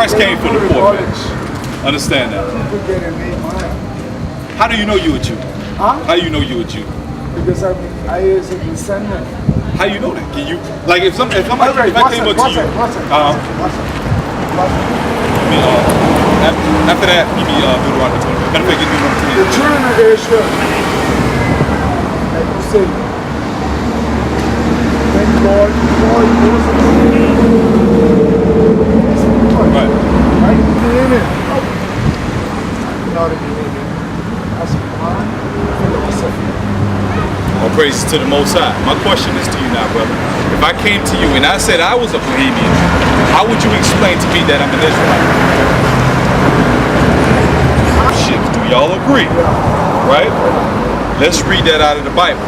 Christ came for the poor man. Understand that. How do you know you a Jew? Huh? How do you know you a Jew? Because I is a descendant. How you know that? Can you, like, if I came up to you, after that, give me Deuteronomy 20. Matter of fact, give me Deuteronomy 20. The children of Israel, like you say, when God called Moses, right? In it. Not in it. As one philosophy. All praises to the Most High. My question is to you now, brother. If I came to you and I said I was a Bohemian, how would you explain to me that I'm an Israelite? Shit, do y'all agree? Right? Let's read that out of the Bible.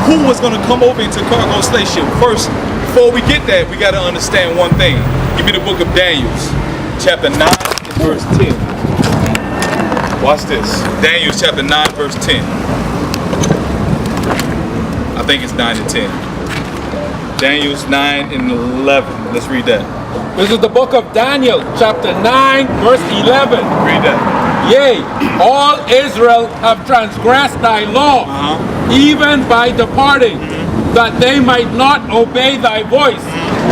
Who was going to come over into cargo slave ship? First, before we get that, we got to understand one thing. Give me the book of Daniel, chapter 9 and verse 10. Watch this. Daniel chapter 9, verse 10. I think it's 9 and 10. Daniel's 9 and 11. Let's read that. This is the book of Daniel, chapter 9, verse 11. Read that. Yea, all Israel have transgressed thy law, even by departing, that they might not obey thy voice.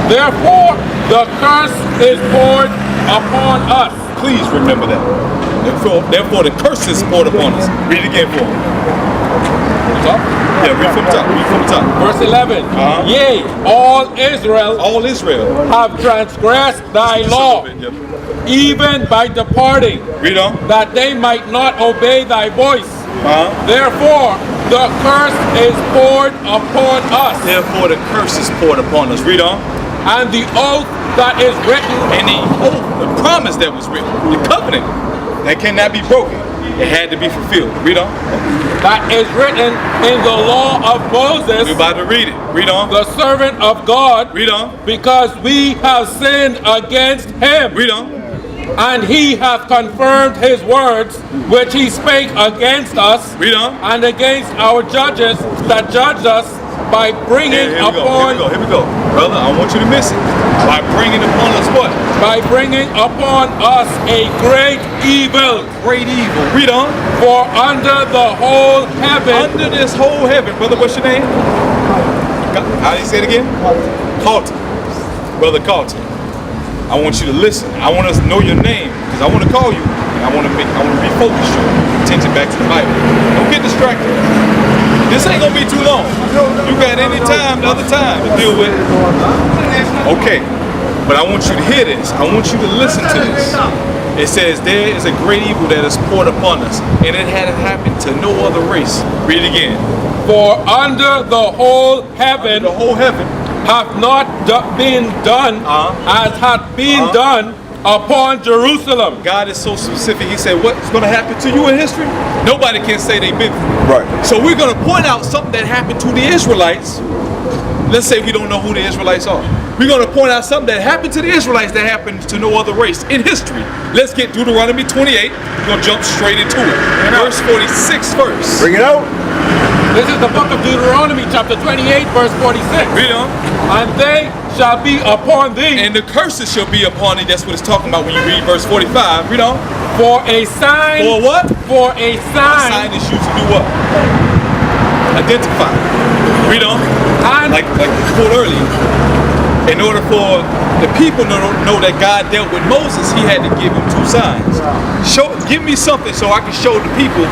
Therefore, the curse is poured upon us. Please remember that. Therefore, the curse is poured upon us. Read it again for me. Yeah, read from the top. Read from the top. Verse 11. Yea, all Israel have transgressed thy law, even by departing, read on, that they might not obey thy voice. Therefore, the curse is poured upon us. Therefore, the curse is poured upon us. Read on. And the oath that is written, and the oath, the promise that was written, the covenant that cannot be broken. It had to be fulfilled. Read on. That is written in the law of Moses. We're about to read it. Read on. The servant of God. Read on. Because we have sinned against him. Read on. And he hath confirmed his words, which he spake against us. Read on. And against our judges that judged us, by bringing upon... Here we go. Brother, I want you to miss it. By bringing upon us what? By bringing upon us a great evil. Great evil. Read on. For under the whole heaven... Under this whole heaven. Brother, what's your name? How do you say it again? Carlton. Brother Carlton. I want you to listen. I want us to know your name. Because I want to call you. And I want to refocus your attention back to the Bible. Don't get distracted. This ain't gonna be too long. You got any time, the other time to deal with it. Okay, but I want you to hear this. I want you to listen to this. It says, there is a great evil that is poured upon us, and it hadn't happened to no other race. Read it again. For under the whole heaven, hath not been done as hath been done upon Jerusalem. God is so specific. He said, what's going to happen to you in history? Nobody can say they've been through. Right. So we're going to point out something that happened to the Israelites. Let's say we don't know who the Israelites are. We're going to point out something that happened to the Israelites that happened to no other race in history. Let's get Deuteronomy 28. We're going to jump straight into it. Verse 46 first. Bring it out. This is the book of Deuteronomy, chapter 28, verse 46. Read on. And they shall be upon thee. And the curses shall be upon thee. That's what it's talking about when you read verse 45. Read on. For a sign. For what? For a sign. A sign is used to do what? Identify. Read on. And like we quote earlier. In order for the people to know that God dealt with Moses, he had to give him two signs. Give me something so I can show the people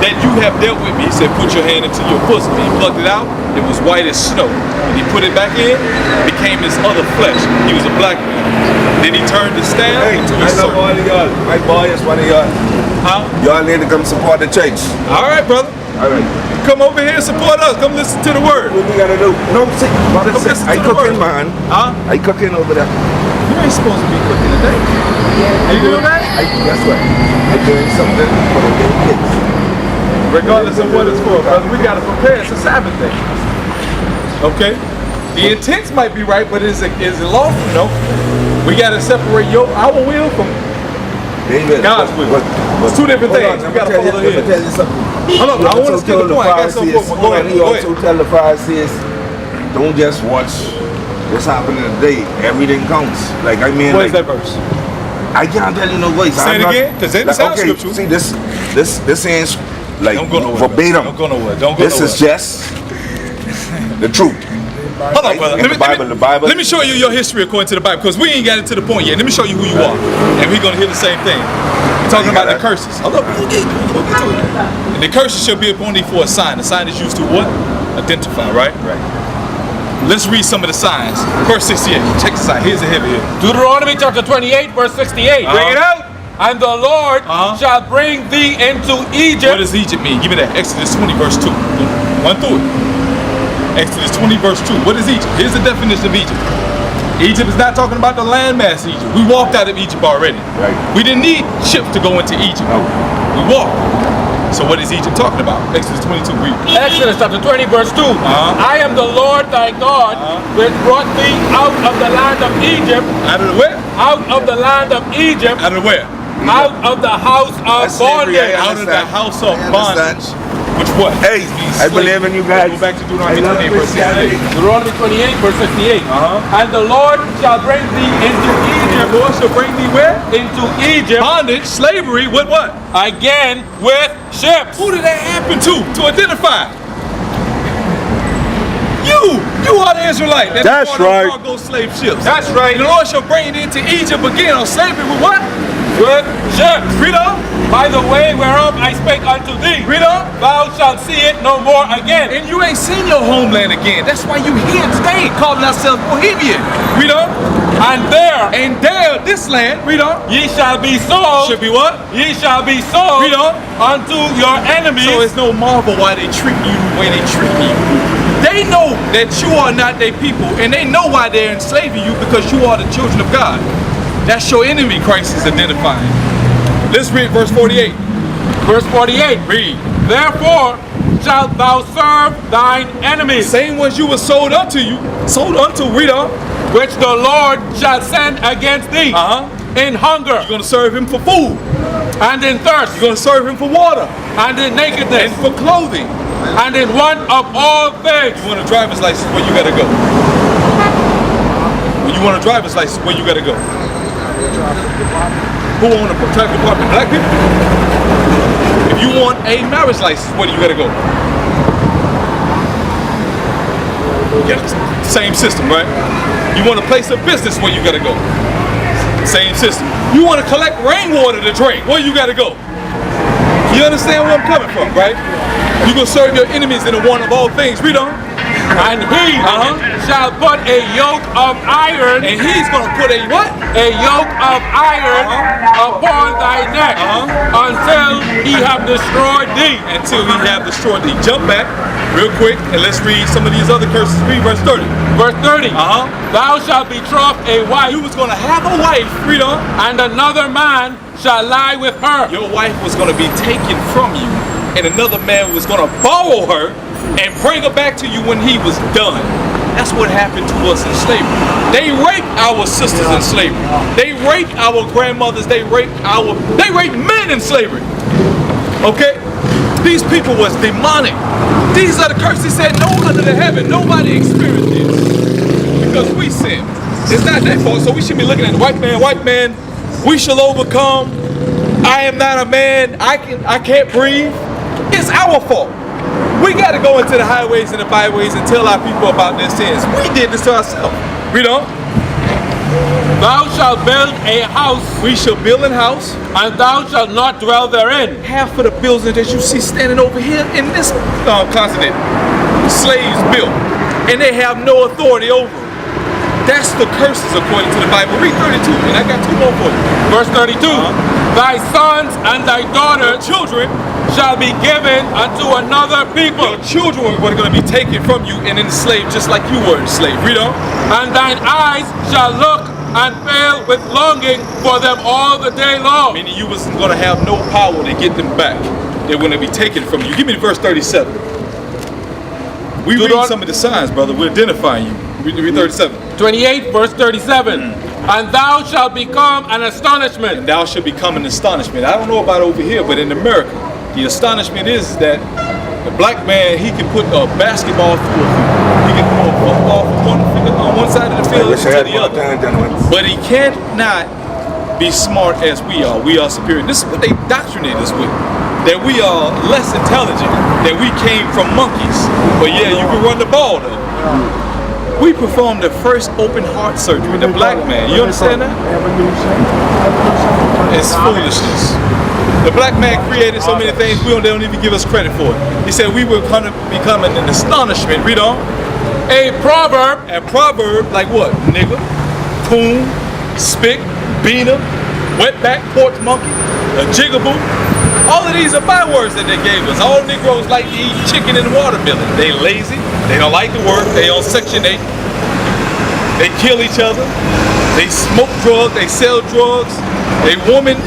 that you have dealt with me. He said, put your hand into your bosom. He plucked it out. It was white as snow. And he put it back in. It became his other flesh. He was a black man. Then he turned the staff into a serpent. All of y'all. My boy is one of y'all. Huh? Y'all need to come support the church. All right, brother. All right. Come over here and support us. Come listen to the word. What we gotta do? No, see, I cooking, man. Huh? I cooking over there. You ain't supposed to be cooking today. Are you doing that? Guess what? I'm doing something for the little kids. Regardless of what it's for, brother, we gotta prepare. It's a Sabbath day. Okay? The intents might be right, but is it lawful? No. We gotta separate our will from God's will. It's two different things. We gotta follow Let me tell you something. Hold on, I want to skip the point. I got something for Go ahead. He also tell the Pharisees, don't just watch what's happening today. Everything counts. Like, I mean, what is that verse? I can't tell you no voice. Say it again, because they sound okay, scriptural. see this ain't like Don't go nowhere. verbatim. Don't go nowhere. Don't go This nowhere. is just the truth. Hold on, brother. In the Bible. Let me show you your history according to the Bible, because we ain't got it to the point yet. Let me show you who you are, and we're gonna hear the same thing. We're talking about the curses. Hold on, we'll get to it. And the curses shall be upon thee for a sign. The sign is used to what? Identify, right? Right. Let's read some of the signs. Verse 68. Check the sign. Here's the heavy here. Deuteronomy chapter 28, verse 68. Bring it out. And the Lord shall bring thee into Egypt. What does Egypt mean? Give me that. Exodus 20, verse 2. Run through it. Exodus 20, verse 2. What is Egypt? Here's the definition of Egypt. Egypt is not talking about the landmass Egypt. We walked out of Egypt already. Right. We didn't need ships to go into Egypt. No. We walked. So what is Egypt talking about? Exodus 22, read. Exodus chapter 20, verse 2. I am the Lord thy God, which brought thee out of the land of Egypt. Out of the where? Out of the land of Egypt. Out of where? Out of the house of slavery, bondage. Out of the house of bondage. Which what? Hey, I believe in you guys. Go back to Deuteronomy I love 28, verse 68. Deuteronomy 28, verse 68. And the Lord shall bring thee into Egypt. The Lord shall bring thee where? Into Egypt. Bondage, slavery, with what? Again with ships. Who did that happen to? To identify. You are the Israelite. That's right. Cargo slave ships. That's right. And the Lord shall bring it into Egypt again on slavery with what? With ships. Read on. By the way whereof I spake unto thee. Read on. Thou shalt see it no more again. And you ain't seen your homeland again. That's why you here today, calling ourselves Bohemian. Read on. And there, this land, read on. ye shall be sold. Should be what? Ye shall be sold. Read on. Unto your enemies. So it's no marvel why they treat you the way they treat you. They know that you are not their people, and they know why they're enslaving you, because you are the children of God. That's your enemy Christ is identifying. Let's read verse 48. Verse 48. Read. Therefore shalt thou serve thine enemies. Same ones you were sold unto, read on. Which the Lord shall send against thee. In hunger. You're going to serve him for food. And in thirst. You're going to serve him for water. And in nakedness. And for clothing. And in want of all things. You want a driver's license, where you gotta go? When you want a driver's license, where you gotta go? Who own a traffic department? Black people? If you want a marriage license, where do you gotta go? Yeah, same system, right? You want a place of business, where you gotta go? Same system. You want to collect rainwater to drink, where you gotta go? You understand where I'm coming from, right? You gonna serve your enemies in the one of all things. Read on. And he shall put a yoke of iron. And he's gonna put a what? A yoke of iron upon thy neck until he have destroyed thee. Until he have destroyed thee. Jump back real quick and let's read some of these other curses. Read verse 30. Verse 30. Thou shalt betroth a wife. You was gonna have a wife. Read on. And another man shall lie with her. Your wife was gonna be taken from you, and another man was gonna borrow her and bring her back to you when he was done. That's what happened to us in slavery. They raped our sisters in slavery. They raped our grandmothers. They raped men in slavery. Okay? These people was demonic. These are the curses said no under the heaven. Nobody experienced this. Because we sinned. It's not their fault, so we should be looking at the white man, we shall overcome. I am not a man, I can't breathe. It's our fault. We got to go into the highways and the byways and tell our people about their sins. We did this to ourselves. Read on. Thou shalt build a house. We shall build a house. And thou shalt not dwell therein. Half of the buildings that you see standing over here in this continent, slaves built. And they have no authority over them. That's the curses according to the Bible. Read 32, and I got two more for you. Verse 32. Thy sons and thy daughters, children, shall be given unto another people. Your children were going to be taken from you and enslaved just like you were enslaved. Read on. And thine eyes shall look and fail with longing for them all the day long. Meaning you wasn't going to have no power to get them back. They're going to be taken from you. Give me verse 37. We read some of the signs, brother. We're identifying you. Read 37. 28, verse 37. And thou shalt become an astonishment. And thou shalt become an astonishment. I don't know about over here, but in America, the astonishment is that the black man, he can put a basketball through a hoop. He can throw a football from on one side of the field to the other. But he cannot be smart as we are. We are superior. This is what they doctrinate us with. That we are less intelligent. That we came from monkeys. But yeah, you can run the ball though. We performed the first open heart surgery. The black man. You understand that? It's foolishness. The black man created so many things they don't even give us credit for it. He said we were going to become an astonishment. Read on. A proverb. A proverb like what? Nigga, coon, spick, beaner, wetback, porch monkey, a jigaboo. All of these are bywords that they gave us. All Negroes like to eat chicken and watermelon. They lazy. They don't like to work. They on Section 8. They kill each other. They smoke drugs. They sell drugs. They woman,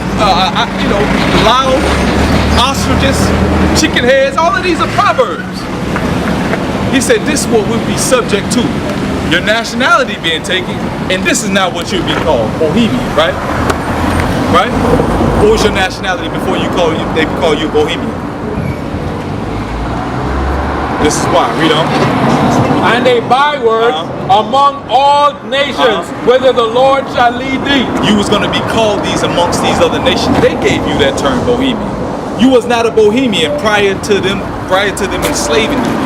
loud, ostriches, chicken heads. All of these are proverbs. He said this is what we'll be subject to. Your nationality being taken, and this is not what you'll be called, Bohemian, right? Right? What was your nationality before they call you Bohemian? This is why. Read on. And a byword among all nations, whither the Lord shall lead thee. You was going to be called these amongst these other nations. They gave you that term, Bohemian. You was not a Bohemian prior to them enslaving you.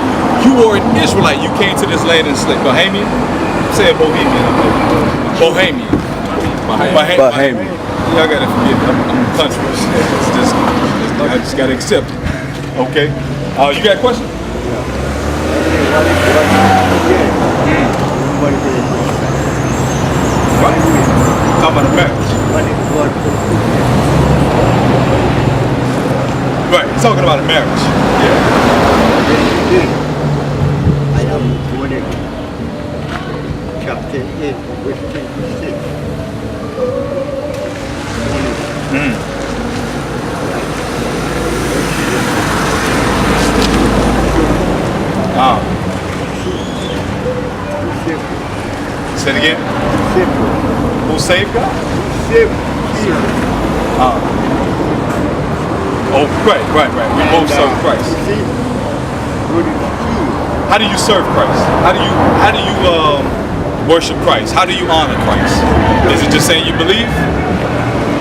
You were an Israelite. You came to this land enslaved. Bohemian? Say a Bohemian. Bohemian. Bohemian. Y'all gotta forgive me. I'm country. I just gotta accept it. Okay. You got a question? What? Talk about a marriage. Right. He's talking about a marriage. Yeah. I am doing it. Chapter 8, verse 26. Say it again. Who saved God? Oh, right. We both serve Christ. How do you serve Christ? How do you worship Christ? How do you honor Christ? Is it just saying you believe?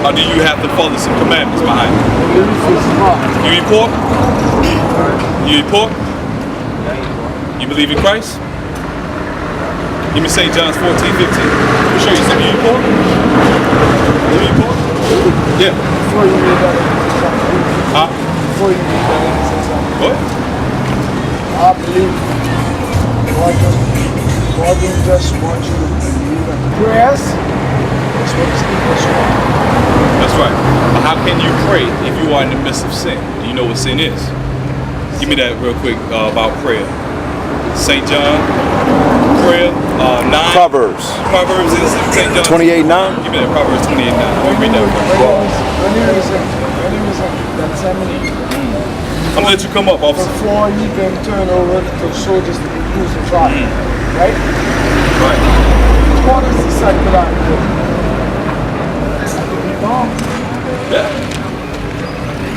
Or do you have to follow some commandments behind it? You eat pork? You eat pork? You believe in Christ? Give me St. John's 14:15. Let me show you something. You eat pork? You eat pork? Yeah. Before you read that, Huh? before you read that, let me say something. What? I believe God didn't just want you to believe in prayers. That's what His people want. That's right. But how can you pray if you are in the midst of sin? Do you know what sin is? Give me that real quick about prayer. St. John, prayer, 9. Proverbs. Proverbs is St. John. 28:9. Give me that Proverbs 28:9. Let me read that. When he was in Gethsemane, I'm gonna let you come up, officer. before he can turn over to soldiers to be crucified, right? Right. What is the cycle out there? Yeah.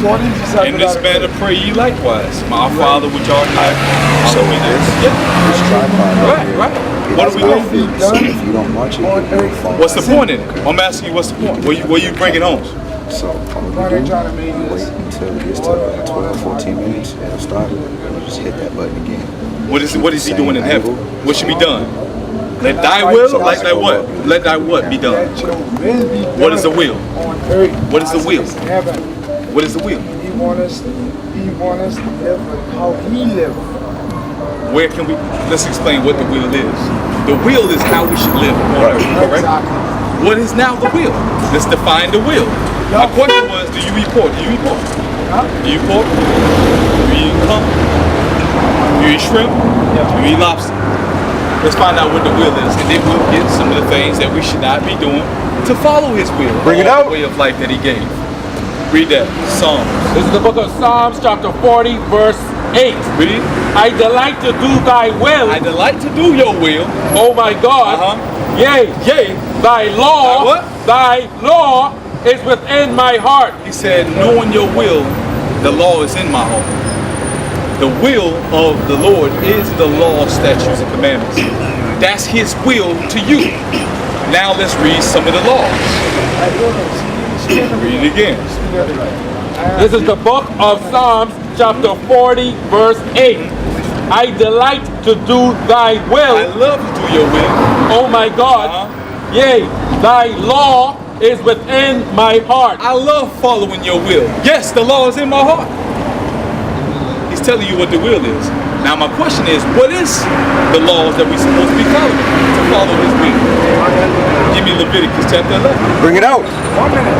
What is the cycle In this out manner pray ye likewise. My Father which art in heaven. So hallowed be thy name. Yeah. Right. What are we doing? If you don't watch it, you'll fall. What's the point in it? I'm asking you, what's the point? Where you bringing home? So Why they trying to make wait this? until it gets to 12, 14 minutes. It'll start. Just hit that button again. What is he doing in heaven? What should be done? Let thy will, like thy what? Let thy what be done? What is the will? On earth. What is the will? as it is in heaven. What is the will? He want us to live like how He lived. Where can we, let's explain what the will is. The will is how we should live on earth, correct? Exactly. What is now the will? Let's define the will. My question was, do you eat pork? Do you eat pork? Huh? Do you eat pork? Do you eat cum? Do you eat shrimp? Do you eat lobster? Let's find out what the will is, and then we'll get some of the things that we should not be doing to follow His will. Bring it out. The way of life that He gave. Read that. Psalms. This is the book of Psalms, chapter 40, verse 8. Read. I delight to do thy will, I delight to do your will. O my God. Yea, Yea. thy law, Thy what? thy law is within my heart. He said, knowing your will, the law is in my heart. The will of the Lord is the law, statutes, and commandments. That's His will to you. Now let's read some of the laws. Read it again. This is the book of Psalms, chapter 40, verse 8. I delight to do thy I will, love to do your will. O my God. Yea, thy law is within my heart. I love following your will. Yes, the law is in my heart. He's telling you what the will is. Now my question is, what is the laws that we're supposed to be following to follow his will? Give me Leviticus chapter 11. Bring it out. 1 minute.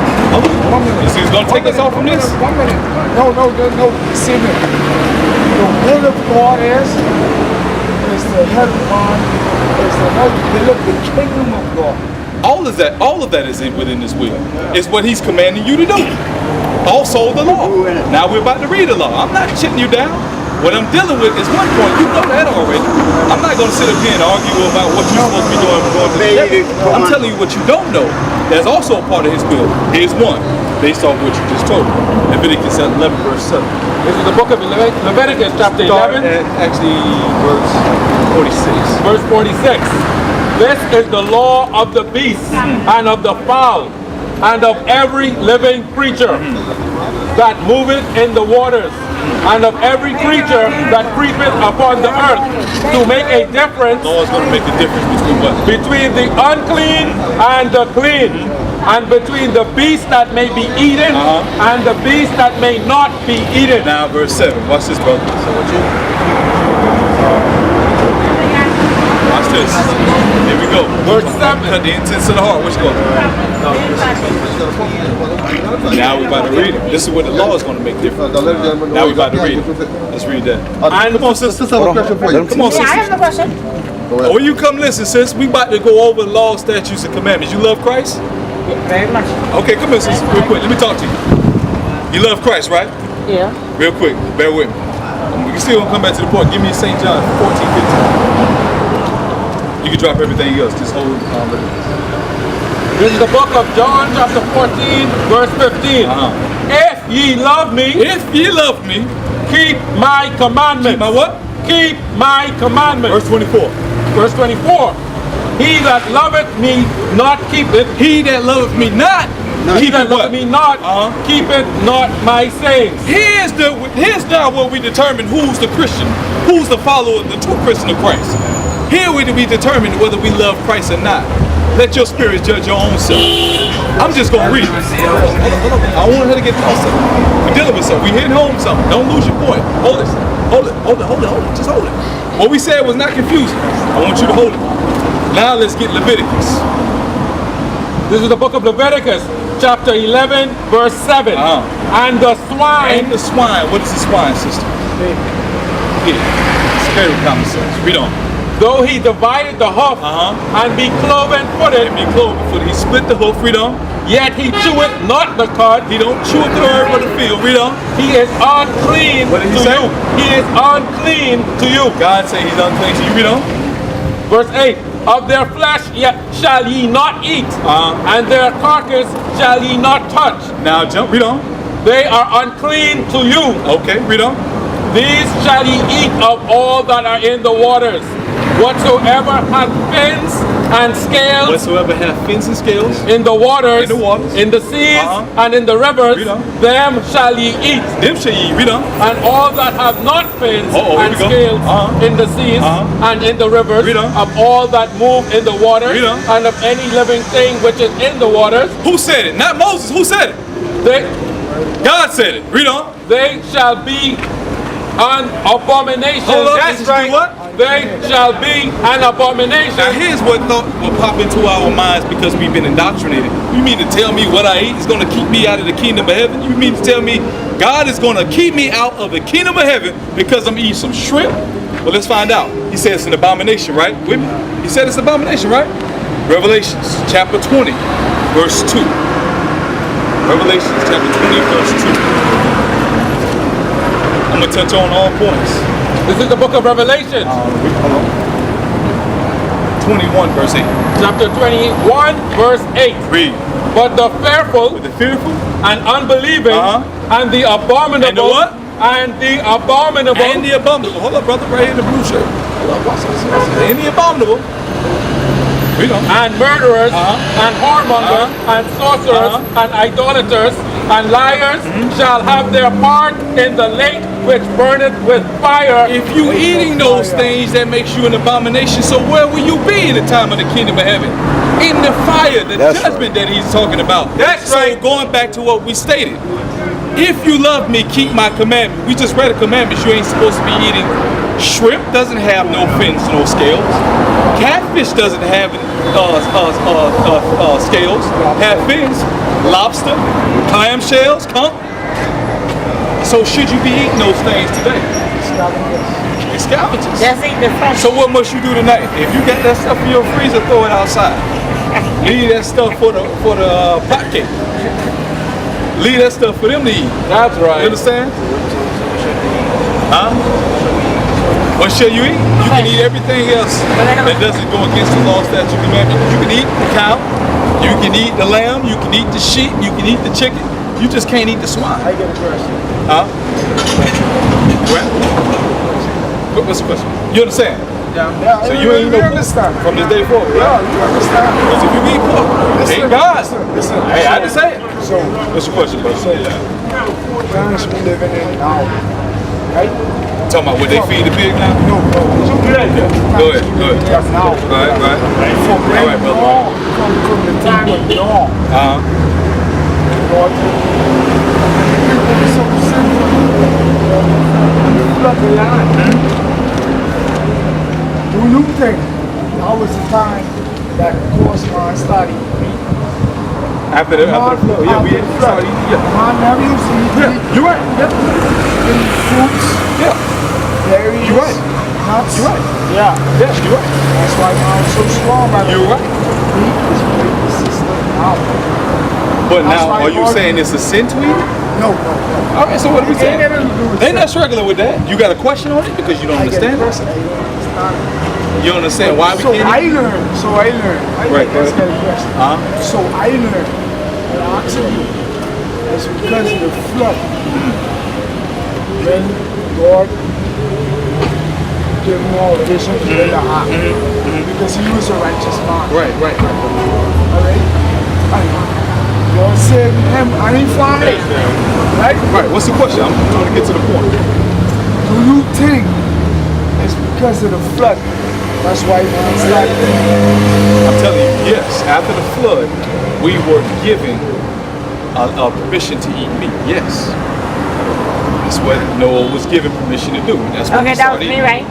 You see, he's going to take us off from this? 1 minute. No. See me. The will of God is the heaven one, is the heaven, the kingdom of God. All of that is within his will. It's what he's commanding you to do. Also the law. Now we're about to read the law. I'm not shitting you down. What I'm dealing with is one point. You know that already. I'm not going to sit up here and argue about what you're supposed to be doing going to the heaven. I'm telling you what you don't know. That's also a part of his will. Here's one, based off what you just told me. Leviticus 11, verse 7. This is the book of Leviticus, chapter 11. Actually, verse 46. Verse 46. This is the law of the beast and of the fowl and of every living creature that moveth in the waters and of every creature that creepeth upon the earth, to make a difference. The law is going to make a difference between what? Between the unclean and the clean, and between the beast that may be eaten and the beast that may not be eaten. Now verse 7. Watch this, brother. Watch this. Here we go. Verse 7. Cut the intents of the heart. Which go? Now we're about to read it. This is where the law is going to make difference. Now we're about to read it. Let's read that. Come on, sister. Come on, Yeah, I sister. have no question. When you come listen, sis, we about to go over laws, statutes, and commandments. You love Christ? Very much. Okay, come here, sis. Real quick. Let me talk to you. You love Christ, right? Yeah. Real quick. Bear with me. We still gonna come back to the point. Give me St. John 14:15. You can drop everything else. Just hold This is the book of John, chapter 14, verse 15. If ye love me, keep my commandments. my what? Keep my commandments. Verse 24. Verse 24. He that loveth me not keepeth. He that loveth me not, He that what? loveth me not keepeth not my sayings. Here's now where we determine who's the Christian, who's the follower, the true Christian of Christ. Here we determine whether we love Christ or not. Let your spirit judge your own self. I'm just gonna read it. I want her to get past something. We're dealing with something. We're hitting home something. Don't lose your point. Hold it. Just hold it. What we said was not confusing. I want you to hold it. Now let's get Leviticus. This is the book of Leviticus, chapter 11, verse 7. And the swine. And the swine. What is the swine, sister? Here. It's very common sense. Read on. Though he divided the hoof and be cloven footed, He split the hoof. Read on. yet he cheweth not the cud. He don't chew up the herb of the field. Read on. He is unclean What did he to say? you. He is unclean to you. God say he's unclean to you. Read on. Verse 8. Of their flesh yet shall ye not eat, and their carcass shall ye not touch. Now jump. Read on. They are unclean to you. Okay. Read on. These shall ye eat of all that are in the waters. Whatsoever hath fins and scales Whatsoever have fins and scales in the waters, in the seas, Uh-huh. and in the rivers, Read on. them shall ye eat. them shall ye. Read on. And all that have not fins Uh-oh, here and we go. scales in the seas and in the rivers, Read on. of all that move in the waters, Read on. and of any living thing which is in the waters, Who said it? Not Moses. Who said it? God said it. Read on. they shall be an abomination. Hold up. That's This is right. what? They shall be an abomination. Now here's what thought will pop into our minds because we've been indoctrinated. You mean to tell me what I eat is going to keep me out of the kingdom of heaven? You mean to tell me God is going to keep me out of the kingdom of heaven because I'm eating some shrimp? Well, let's find out. He said it's an abomination, right? With me? He said it's an abomination, right? Revelations chapter 20, verse 2. Revelations chapter 20, verse 2. I'm going to touch on all points. This is the book of Revelation. 21, verse 8. Chapter 21, verse 8. Read. But the fearful With the fearful and unbelieving and the abominable And the what? and the abominable and the abominable. Hold up, brother, right here in the blue shirt. Hold up, watch this. And the abominable We don't. and murderers, and whoremongers, and sorcerers, and idolaters, and liars shall have their part in the lake which burneth with fire. If you eating those things, that makes you an abomination. So where will you be in the time of the kingdom of heaven? In the fire, the That's judgment that he's talking about. That's so right. going back to what we stated. If you love me, keep my commandment. We just read a commandment. You ain't supposed to be eating shrimp. Doesn't have no fins, no scales. Catfish doesn't have scales. Have fins. Lobster, clam shells, come. So should you be eating those things today? Scavengers. Just eat the fresh. So what must you do tonight? If you got that stuff in your freezer, throw it outside. Leave that stuff for the pot cake. Leave that stuff for them to eat. That's right. You understand? Huh? What shall you eat? You can eat everything else that doesn't go against the law, statute, commandment. You can eat the cow. You can eat the lamb. You can eat the sheep. You can eat the chicken. You just can't eat the swine. I get a question. Huh? What's the question? You understand? Yeah, So you ain't no pork understand. from this day forward, Yeah, right? you understand. Because if you eat pork, it ain't God. Listen. Hey, I didn't say it. So, What's your question, brother? times we living in now, right? Talking about what they feed the pig now? No. Go ahead. Yeah, now. Right. For All right, brother. long, from the time of Noah, Lord, people were so sinful. They flood the land. Do you think that was the time that horseman started eating? After the flood, yeah, we started eating. Yeah. Man never used to eat meat. You're right. Yeah. Eating fruits, Yeah. berries, You're right. nuts. You're right. Yeah. Yes, you're right. That's why man is so strong. You're right. Meat is breaking the system now. But That's now, why are you Lord- saying it's a sin to eat? No. All right, so what are we It saying? ain't got nothing to do with They sin. not struggling with that. You got a question on it because you don't I get understand the it? person. I don't understand. You don't understand why we So can't I eat? learned. Right, Let's right. get a question. Uh-huh. So I learned. And I'm asking you. It's because of the flood. When God gave him all vision to the heart. Because he was a righteous man. Right. Alright? And God said him and he family. Right? Right, what's the question? I'm trying to get to the point. Do you think it's because of the flood? That's why man started. I'm telling you, yes, after the flood, we were given a permission to eat meat. Yes. That's what Noah was given permission to do. That's what Okay, he that was started me, eating. right?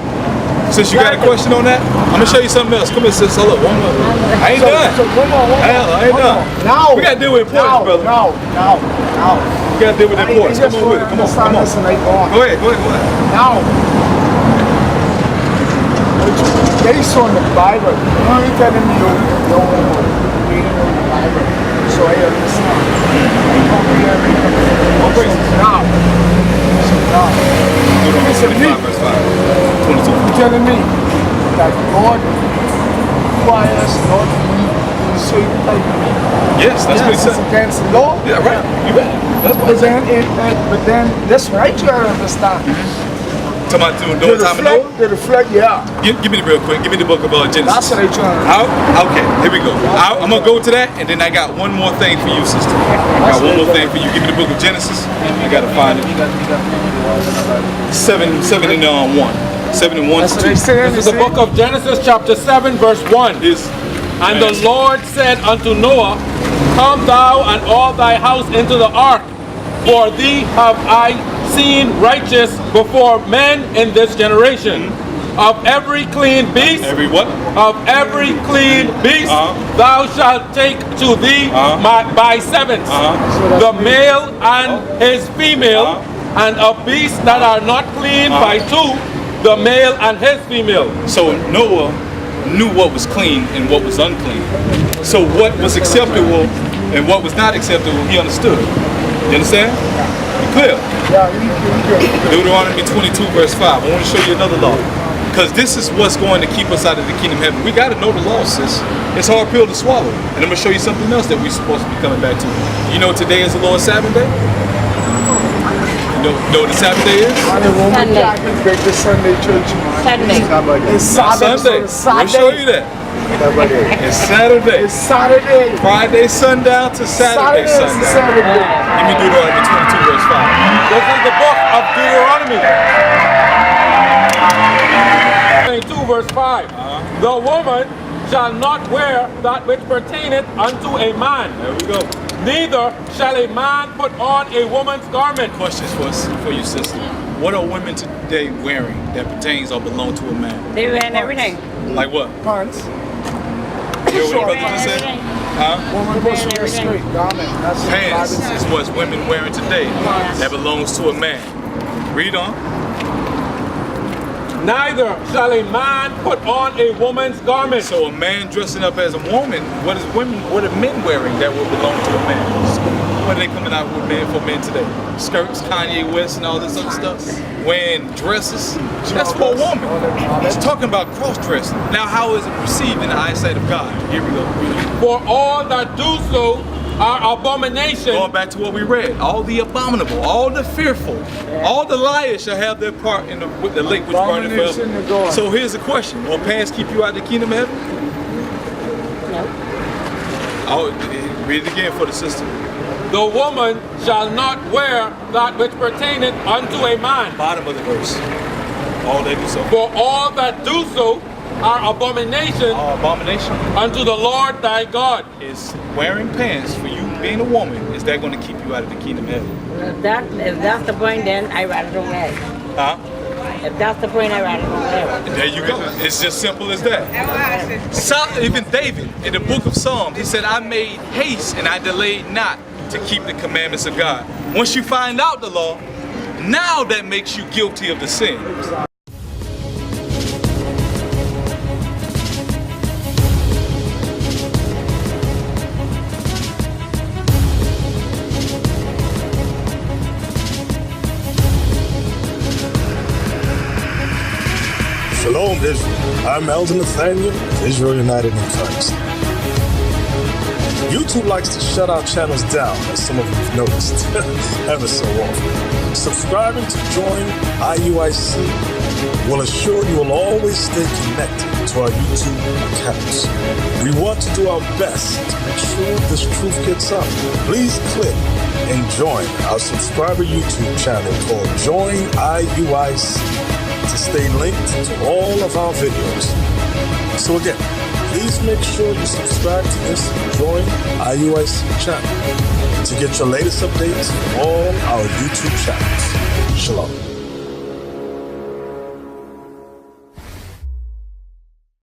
Since you got a question on that, I'm gonna show you something else. Come here, sis. Hold up, one more. I ain't done. So come on, Hell, I ain't done. Now. We gotta deal with importance, brother. Now. We gotta deal with importance. Come on with it. Come on. Go ahead. Now, based on the Bible, you know, you're telling me you don't reading on the Bible, so I understand. I comprehend everything. All praises. So now, listen to me. 25 verse 5. 22. You're telling me that God requires not to eat a certain type of meat. Yes, that's what he Yes, said. it's against the law. Yeah, right. You bet. That's what But then, that's right, you gotta understand. Talking about doing time of Noah? The reflect, yeah. Give me the real quick. Give me the book of Genesis. That's what I trying to Okay, here we go. I'm going to go to that, and then I got one more thing for you, sister. I got one more thing for you. Give me the book of Genesis. I got to find it. 7 and 1. 7 and 1 That's to what I 2. said. This is the book of Genesis chapter 7 verse 1. Is And the Lord said unto Noah, Come thou and all thy house into the ark, for thee have I seen righteous before men in this generation. Of every clean beast, every what? of every clean beast, thou shalt take to thee by sevens, the male and his female, and of beasts that are not clean by two, the male and his female. So Noah knew what was clean and what was unclean. So what was acceptable and what was not acceptable, he understood. You understand? You clear? Yeah, you good. Deuteronomy 22 verse 5. I want to show you another law. Because this is what's going to keep us out of the kingdom of heaven. We got to know the law, sis. It's a hard pill to swallow. And I'm going to show you something else that we're supposed to be coming back to. You know today is the Lord's Sabbath day? You know what the Sabbath day is? I the Roman Sunday. Catholics break the Sunday church, man. Sunday. It's Not Sabbath, Sunday. so We'll it's show you Saturday. that. It's Saturday. It's Saturday. Friday sundown to Saturday Saturday to sundown. Saturday. Give me Deuteronomy 22 verse 5. This is the book of Deuteronomy. 22 verse 5. The woman shall not wear that which pertaineth unto a man. There we go. Neither shall a man put on a woman's garment. Questions for you, sister. What are women today wearing that pertains or belong to a man? They wearing everything. Like what? Pants. You hear what the brother Wearing just said? everything. Huh? Woman supposed to wear straight garment. That's what the Pants Bible is says. what women wearing today that belongs to a man. Read on. Neither shall a man put on a woman's garment. So a man dressing up as a woman, what are men wearing that will belong to a man? What are they coming out with men for men today? Skirts, Kanye West and all this other stuff? Wearing dresses? That's for a woman. He's talking about cross-dressing. Now how is it perceived in the eyesight of God? Here we go. For all that do so are abomination. Going back to what we read, all the abominable, all the fearful, all the liars shall have their part in the lake which burneth Abomination to forever. God. So here's the question: will pants keep you out of the kingdom of heaven? No. I'll read it again for the sister. The woman shall not wear that which pertaineth unto a man. Bottom of the verse. All they do so. For all that do so are abomination All abomination unto the Lord thy God. is wearing pants for you being a woman. Is that going to keep you out of the kingdom of heaven? If that's the point, then I rather don't wear it. Huh? If that's the point, I rather don't wear it. There you go. It's just simple as that. Even David, in the book of Psalms, he said, I made haste and I delayed not to keep the commandments of God. Once you find out the law, now that makes you guilty of the sin. Shalom, Israel. I'm Elder Nathaniel of Israel United in Christ. YouTube likes to shut our channels down, as some of you have noticed, ever so often. Subscribing to join IUIC will assure you will always stay connected to our YouTube accounts. We want to do our best to make sure this truth gets out. Please click and join our subscriber YouTube channel called Join IUIC to stay linked to all of our videos. So again, please make sure you subscribe to this Join IUIC channel to get your latest updates from all our YouTube channels. Shalom.